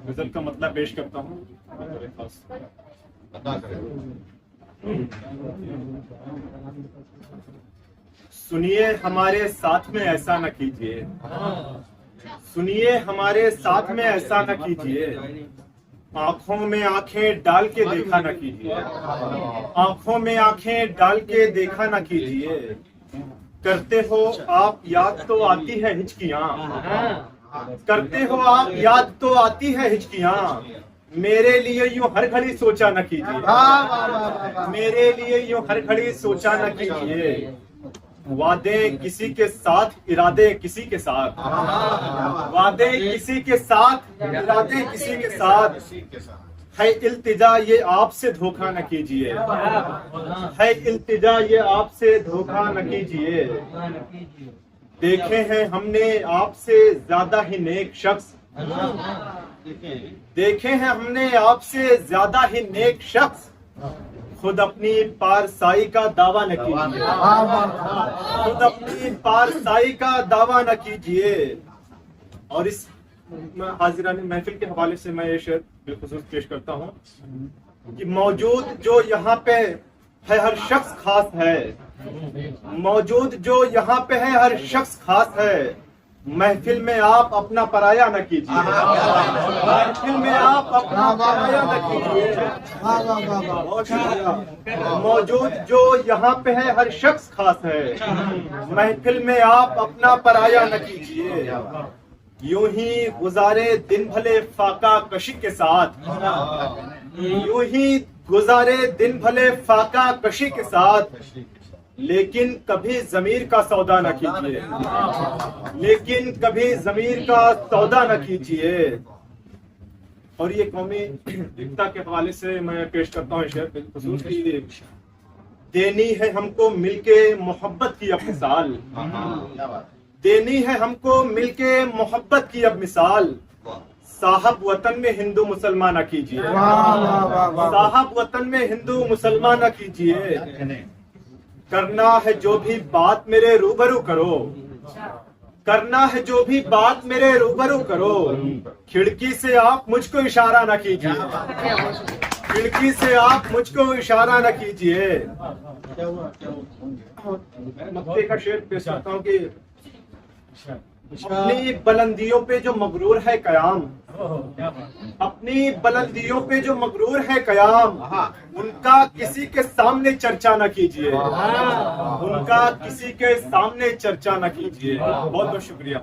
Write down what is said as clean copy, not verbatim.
गजल का मतलब पेश करता हूँ। सुनिए हमारे साथ में ऐसा न कीजिए, सुनिए हमारे साथ में ऐसा न कीजिए, आंखों में आंखें डाल के देखा न कीजिए, आंखों में आंखें डाल के देखा न कीजिए। करते हो आप याद तो आती है हिचकियां, करते हो आप याद तो आती है हिचकियां। मेरे लिए यूं हर घड़ी सोचा न कीजिए, मेरे लिए यूं हर घड़ी सोचा न कीजिए। वादे किसी के साथ, इरादे किसी के साथ, वादे किसी के साथ, इरादे किसी के साथ। है इल्तिजा ये आपसे धोखा न कीजिए, है इल्तिजा ये आपसे धोखा न कीजिए। देखे हैं हमने आपसे ज्यादा ही नेक शख्स, देखे हैं हमने आपसे ज्यादा ही नेक शख्स। खुद अपनी पारसाई का दावा न कीजिए, खुद अपनी पारसाई का दावा न कीजिए। और इस हाजिरानी महफिल के हवाले से मैं ये शेर बिलखुसूस पेश करता हूँ कि मौजूद जो यहाँ पे है हर शख्स खास है, मौजूद जो यहाँ पे है हर शख्स खास है। महफिल में आप अपना पराया न कीजिए, महफिल में आप अपना पराया न कीजिए। मौजूद जो यहाँ पे है हर शख्स खास है, महफिल में आप अपना पराया न कीजिए। यूं ही गुजारे दिन भले फाका कशी के साथ, यूं ही गुजारे दिन भले फाका कशी के साथ। लेकिन कभी जमीर का सौदा न कीजिए, लेकिन कभी जमीर का सौदा न कीजिए। और ये कौमी एकता के हवाले से मैं पेश करता हूँ शेर बिलखुसूस की। देनी है हमको मिलके मोहब्बत की अब मिसाल, देनी है हमको मिलके मोहब्बत की अब मिसाल। साहब वतन में हिंदू मुसलमान न कीजिए, साहब वतन में हिंदू मुसलमान न कीजिए। करना है जो भी बात मेरे रूबरू करो, करना है जो भी बात मेरे रूबरू करो। खिड़की से आप मुझको इशारा न कीजिए, खिड़की से आप मुझको इशारा न कीजिए। मक्ते का शेर पेश करता हूँ कि अपनी बुलंदियों पे जो मगरूर है कयाम, अपनी बुलंदियों पे जो मगरूर है कयाम। उनका किसी के सामने चर्चा न कीजिए, उनका किसी के सामने चर्चा न कीजिए। बहुत बहुत शुक्रिया।